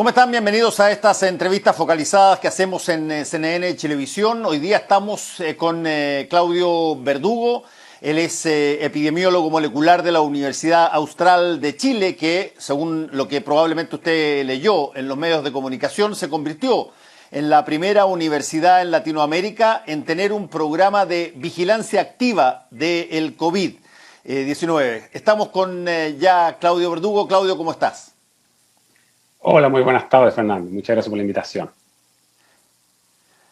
¿Cómo están? Bienvenidos a estas entrevistas focalizadas que hacemos en CNN Televisión. Hoy día estamos con Claudio Verdugo. Él es epidemiólogo molecular de la Universidad Austral de Chile, que, según lo que probablemente usted leyó en los medios de comunicación, se convirtió en la primera universidad en Latinoamérica en tener un programa de vigilancia activa del COVID-19. Estamos con ya Claudio Verdugo. Claudio, ¿cómo estás? Hola, muy buenas tardes, Fernando. Muchas gracias por la invitación.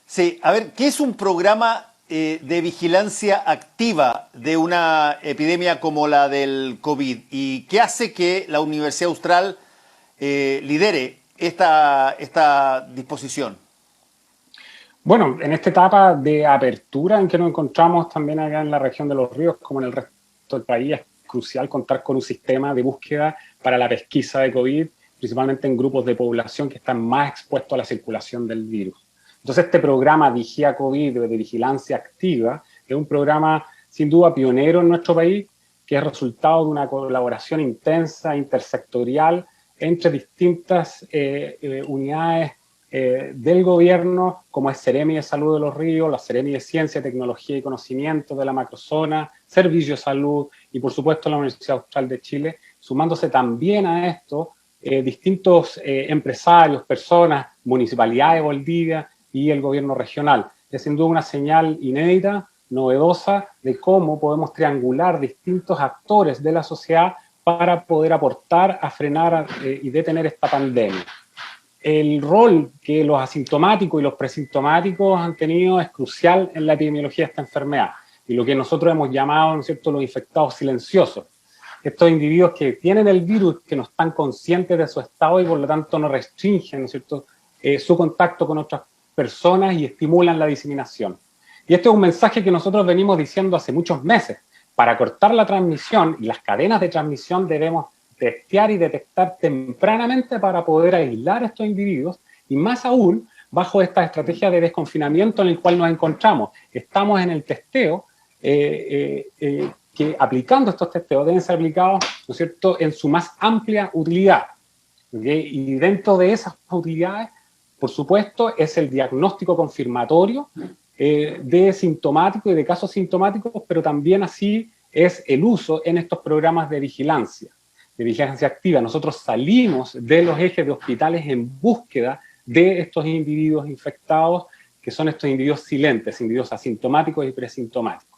Sí, a ver, ¿qué es un programa de vigilancia activa de una epidemia como la del COVID? ¿Y qué hace que la Universidad Austral lidere esta disposición? Bueno, en esta etapa de apertura en que nos encontramos también acá en la región de Los Ríos, como en el resto del país, es crucial contar con un sistema de búsqueda para la pesquisa de COVID, principalmente en grupos de población que están más expuestos a la circulación del virus. Entonces, este programa Vigía COVID de vigilancia activa es un programa sin duda pionero en nuestro país, que es resultado de una colaboración intensa, intersectorial, entre distintas unidades del gobierno, como es Seremi de Salud de Los Ríos, la Seremi de Ciencia, Tecnología y Conocimiento de la macrozona, Servicio de Salud y, por supuesto, la Universidad Austral de Chile, sumándose también a esto distintos empresarios, personas, Municipalidad de Valdivia y el gobierno regional. Es sin duda una señal inédita, novedosa, de cómo podemos triangular distintos actores de la sociedad para poder aportar a frenar y detener esta pandemia. El rol que los asintomáticos y los presintomáticos han tenido es crucial en la epidemiología de esta enfermedad, y lo que nosotros hemos llamado, ¿no es cierto?, los infectados silenciosos. Estos individuos que tienen el virus, que no están conscientes de su estado y por lo tanto no restringen, ¿no es cierto?, su contacto con otras personas y estimulan la diseminación. Y este es un mensaje que nosotros venimos diciendo hace muchos meses. Para cortar la transmisión y las cadenas de transmisión debemos testear y detectar tempranamente para poder aislar a estos individuos, y más aún bajo esta estrategia de desconfinamiento en el cual nos encontramos. Estamos en el testeo, que aplicando estos testeos deben ser aplicados, ¿no es cierto?, en su más amplia utilidad. ¿Okay? Y dentro de esas utilidades, por supuesto, es el diagnóstico confirmatorio de sintomáticos y de casos sintomáticos, pero también así es el uso en estos programas de vigilancia activa. Nosotros salimos de los ejes de hospitales en búsqueda de estos individuos infectados, que son estos individuos silentes, individuos asintomáticos y presintomáticos.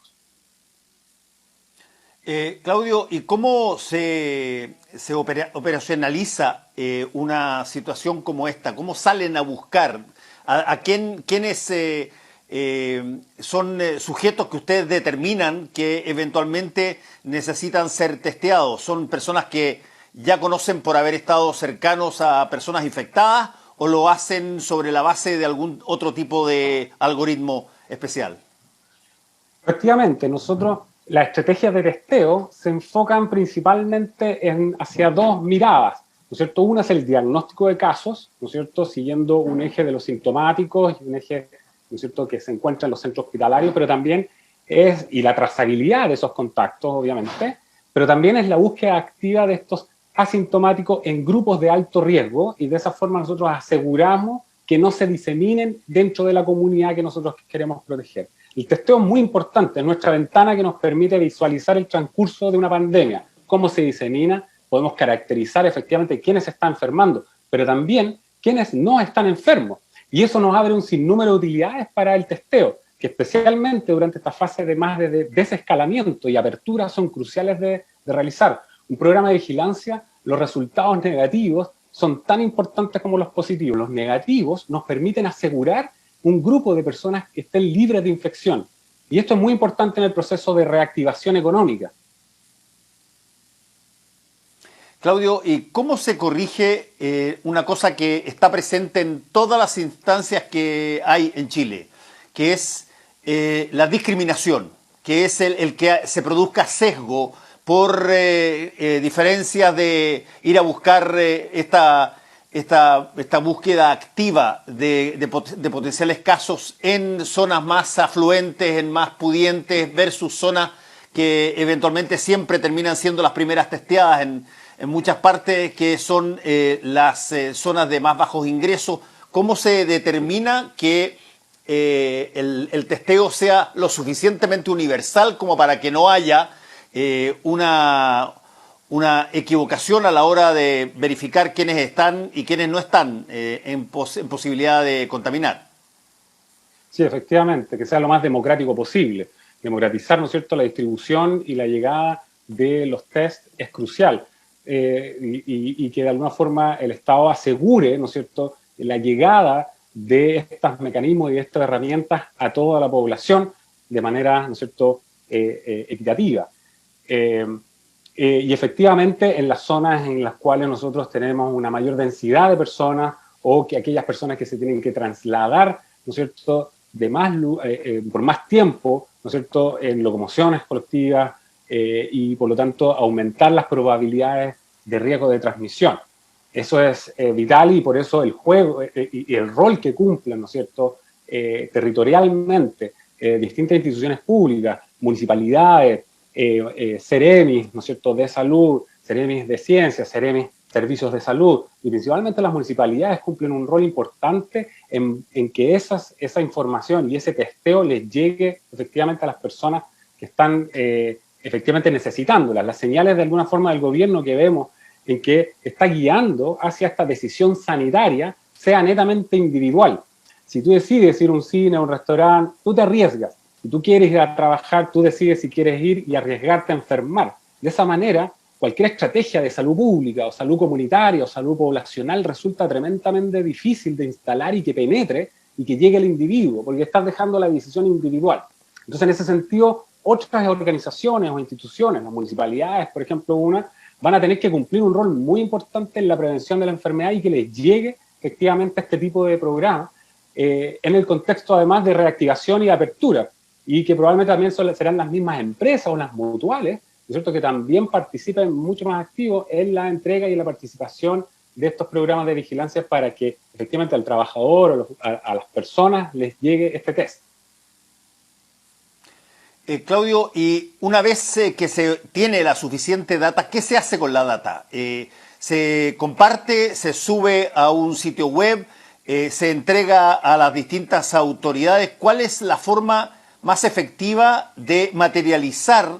Claudio, ¿y cómo se operacionaliza una situación como esta? ¿Cómo salen a buscar? ¿A quiénes son sujetos que ustedes determinan que eventualmente necesitan ser testeados? ¿Son personas que ya conocen por haber estado cercanos a personas infectadas o lo hacen sobre la base de algún otro tipo de algoritmo especial? Efectivamente, nosotros, las estrategias de testeo se enfocan principalmente hacia dos miradas, ¿no es cierto? Una es el diagnóstico de casos, ¿no es cierto?, siguiendo un eje de los sintomáticos y un eje, ¿no es cierto?, que se encuentra en los centros hospitalarios, pero también y la trazabilidad de esos contactos, obviamente, pero también es la búsqueda activa de estos asintomáticos en grupos de alto riesgo, y de esa forma nosotros aseguramos que no se diseminen dentro de la comunidad que nosotros queremos proteger. El testeo es muy importante, es nuestra ventana que nos permite visualizar el transcurso de una pandemia, cómo se disemina, podemos caracterizar efectivamente quiénes se están enfermando, pero también quiénes no están enfermos. Y eso nos abre un sinnúmero de utilidades para el testeo, que especialmente durante esta fase de más de desescalamiento y apertura son cruciales de realizar. Un programa de vigilancia, los resultados negativos son tan importantes como los positivos. Los negativos nos permiten asegurar un grupo de personas que estén libres de infección. Y esto es muy importante en el proceso de reactivación económica. Claudio, ¿y cómo se corrige una cosa que está presente en todas las instancias que hay en Chile, que es la discriminación, que es el que se produzca sesgo por diferencias de ir a buscar esta búsqueda activa de potenciales casos en zonas más afluentes, en más pudientes, versus zonas que eventualmente siempre terminan siendo las primeras testeadas en muchas partes que son las zonas de más bajos ingresos. ¿Cómo se determina que el testeo sea lo suficientemente universal como para que no haya una equivocación a la hora de verificar quiénes están y quiénes no están en posibilidad de contaminar? Sí, efectivamente, que sea lo más democrático posible. Democratizar, ¿no es cierto?, la distribución y la llegada de los test es crucial. Y que de alguna forma el Estado asegure, ¿no es cierto?, la llegada de estos mecanismos y de estas herramientas a toda la población de manera, ¿no es cierto?, equitativa. Y efectivamente en las zonas en las cuales nosotros tenemos una mayor densidad de personas o que aquellas personas que se tienen que trasladar, ¿no es cierto?, por más tiempo, ¿no es cierto?, en locomociones colectivas y por lo tanto aumentar las probabilidades de riesgo de transmisión. Eso es vital y por eso el juego y el rol que cumplen, ¿no es cierto?, territorialmente distintas instituciones públicas, municipalidades, Ceremis, ¿no es cierto?, de salud, Ceremis de ciencias, Ceremis servicios de salud y principalmente las municipalidades cumplen un rol importante en que esa información y ese testeo les llegue efectivamente a las personas que están efectivamente necesitándolas. Las señales de alguna forma del gobierno que vemos en que está guiando hacia esta decisión sanitaria sea netamente individual. Si tú decides ir a un cine, a un restaurante, tú te arriesgas. Si tú quieres ir a trabajar, tú decides si quieres ir y arriesgarte a enfermar. De esa manera, cualquier estrategia de salud pública o salud comunitaria o salud poblacional resulta tremendamente difícil de instalar y que penetre y que llegue al individuo, porque estás dejando la decisión individual. Entonces, en ese sentido, otras organizaciones o instituciones, las municipalidades, por ejemplo, van a tener que cumplir un rol muy importante en la prevención de la enfermedad y que les llegue efectivamente a este tipo de programas en el contexto además de reactivación y apertura, y que probablemente también serán las mismas empresas o las mutuales, ¿no es cierto?, que también participen mucho más activos en la entrega y la participación de estos programas de vigilancia para que efectivamente al trabajador o a las personas les llegue este test. Claudio, y una vez que se tiene la suficiente data, ¿qué se hace con la data? ¿Se comparte, se sube a un sitio web, se entrega a las distintas autoridades? ¿Cuál es la forma más efectiva de materializar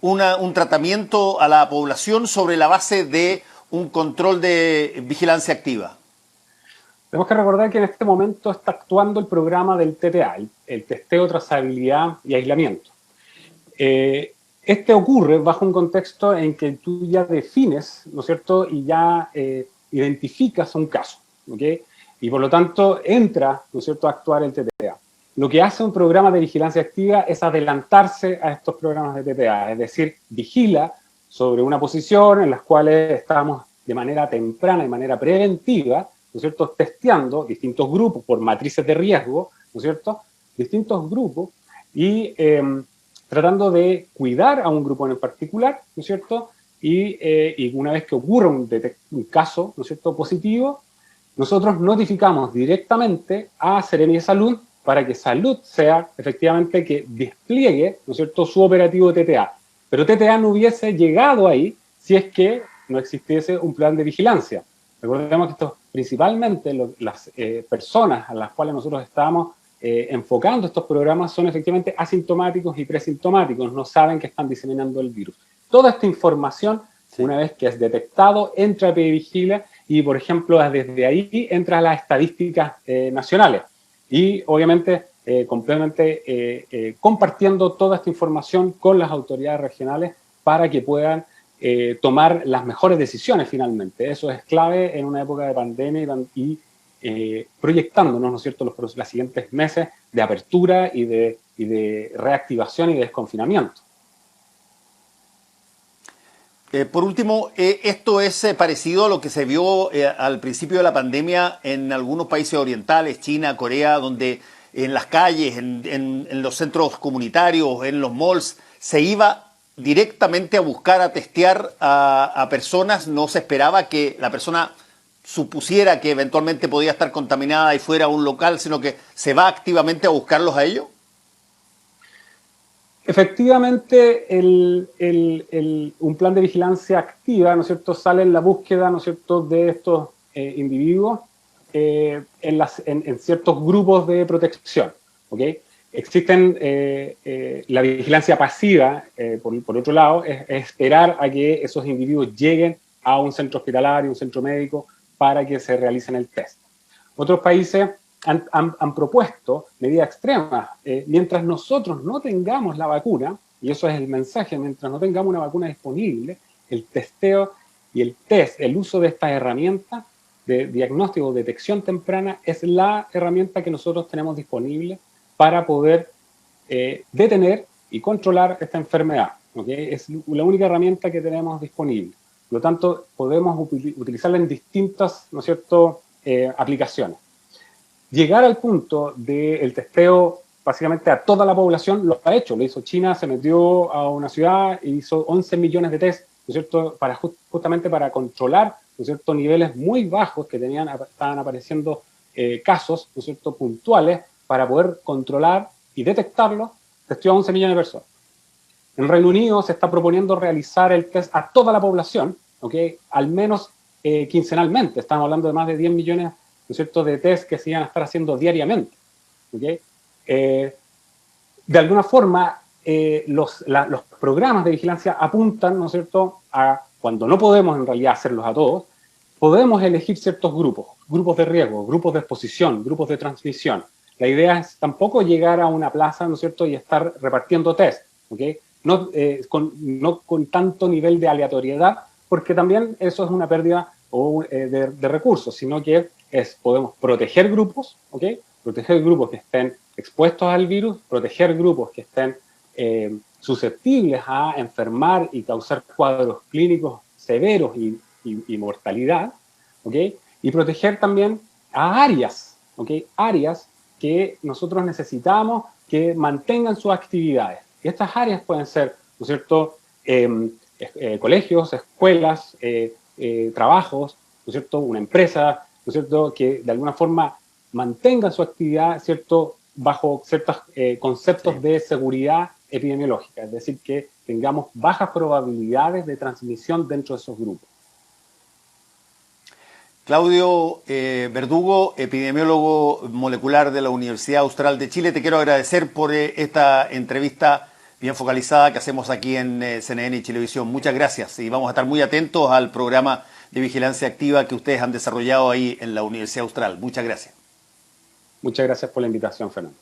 un tratamiento a la población sobre la base de un control de vigilancia activa? Tenemos que recordar que en este momento está actuando el programa del TTA, el testeo, trazabilidad y aislamiento. Este ocurre bajo un contexto en que tú ya defines, ¿no es cierto?, y ya identificas un caso, ¿ok? Y por lo tanto entra, ¿no es cierto?, a actuar el TTA. Lo que hace un programa de vigilancia activa es adelantarse a estos programas de TTA, es decir, vigila sobre una posición en las cuales estamos de manera temprana, de manera preventiva, ¿no es cierto?, testeando distintos grupos por matrices de riesgo, ¿no es cierto?, distintos grupos y tratando de cuidar a un grupo en particular, ¿no es cierto?, y una vez que ocurra un caso, ¿no es cierto?, positivo, nosotros notificamos directamente a Seremi de Salud para que Salud sea efectivamente que despliegue, ¿no es cierto?, su operativo TTA. Pero TTA no hubiese llegado ahí si es que no existiese un plan de vigilancia. Recordemos que esto principalmente las personas a las cuales nosotros estamos enfocando estos programas son efectivamente asintomáticos y presintomáticos, no saben que están diseminando el virus. Toda esta información, una vez que es detectado, entra a PDVigila y, por ejemplo, desde ahí entra a las estadísticas nacionales. Y, obviamente, completamente compartiendo toda esta información con las autoridades regionales para que puedan tomar las mejores decisiones finalmente. Eso es clave en una época de pandemia y proyectándonos, ¿no es cierto?, los siguientes meses de apertura y de reactivación y de desconfinamiento. Por último, esto es parecido a lo que se vio al principio de la pandemia en algunos países orientales, China, Corea, donde en las calles, en los centros comunitarios, en los malls, se iba directamente a buscar, a testear a personas. No se esperaba que la persona supusiera que eventualmente podía estar contaminada y fuera a un local, sino que se va activamente a buscarlos a ellos. Efectivamente, un plan de vigilancia activa, ¿no es cierto?, sale en la búsqueda, ¿no es cierto?, de estos individuos en ciertos grupos de protección, ¿ok? Existen la vigilancia pasiva, por otro lado, es esperar a que esos individuos lleguen a un centro hospitalario, un centro médico, para que se realicen el test. Otros países han propuesto medidas extremas. Mientras nosotros no tengamos la vacuna, y eso es el mensaje, mientras no tengamos una vacuna disponible, el testeo y el test, el uso de esta herramienta de diagnóstico o detección temprana es la herramienta que nosotros tenemos disponible para poder detener y controlar esta enfermedad. ¿Okay? Es la única herramienta que tenemos disponible. Por lo tanto, podemos utilizarla en distintas, ¿no es cierto?, aplicaciones. Llegar al punto del testeo básicamente a toda la población lo ha hecho. Lo hizo China, se metió a una ciudad e hizo 11 millones de test, ¿no es cierto?, justamente para controlar, ¿no es cierto?, niveles muy bajos que estaban apareciendo casos, ¿no es cierto?, puntuales, para poder controlar y detectarlos. Testeó a 11 millones de personas. En el Reino Unido se está proponiendo realizar el test a toda la población, ¿okay?, al menos quincenalmente. Estamos hablando de más de 10 millones, ¿no es cierto?, de test que se iban a estar haciendo diariamente. ¿Okay? De alguna forma, los programas de vigilancia apuntan, ¿no es cierto?, a cuando no podemos en realidad hacerlos a todos, podemos elegir ciertos grupos de riesgo, grupos de exposición, grupos de transmisión. La idea es tampoco llegar a una plaza, ¿no es cierto?, y estar repartiendo test, ¿okay?, no con tanto nivel de aleatoriedad, porque también eso es una pérdida de recursos, sino que podemos proteger grupos, ¿okay?, proteger grupos que estén expuestos al virus, proteger grupos que estén susceptibles a enfermar y causar cuadros clínicos severos y mortalidad, ¿okay?, y proteger también a áreas, ¿okay?, áreas que nosotros necesitamos que mantengan sus actividades. Y estas áreas pueden ser, ¿no es cierto?, colegios, escuelas, trabajos, ¿no es cierto?, una empresa, ¿no es cierto?, que de alguna forma mantengan su actividad, ¿cierto?, bajo ciertos conceptos de seguridad epidemiológica, es decir, que tengamos bajas probabilidades de transmisión dentro de esos grupos. Claudio Verdugo, epidemiólogo molecular de la Universidad Austral de Chile, te quiero agradecer por esta entrevista bien focalizada que hacemos aquí en CNN y Chilevisión. Muchas gracias y vamos a estar muy atentos al programa de vigilancia activa que ustedes han desarrollado ahí en la Universidad Austral. Muchas gracias. Muchas gracias por la invitación, Fernando.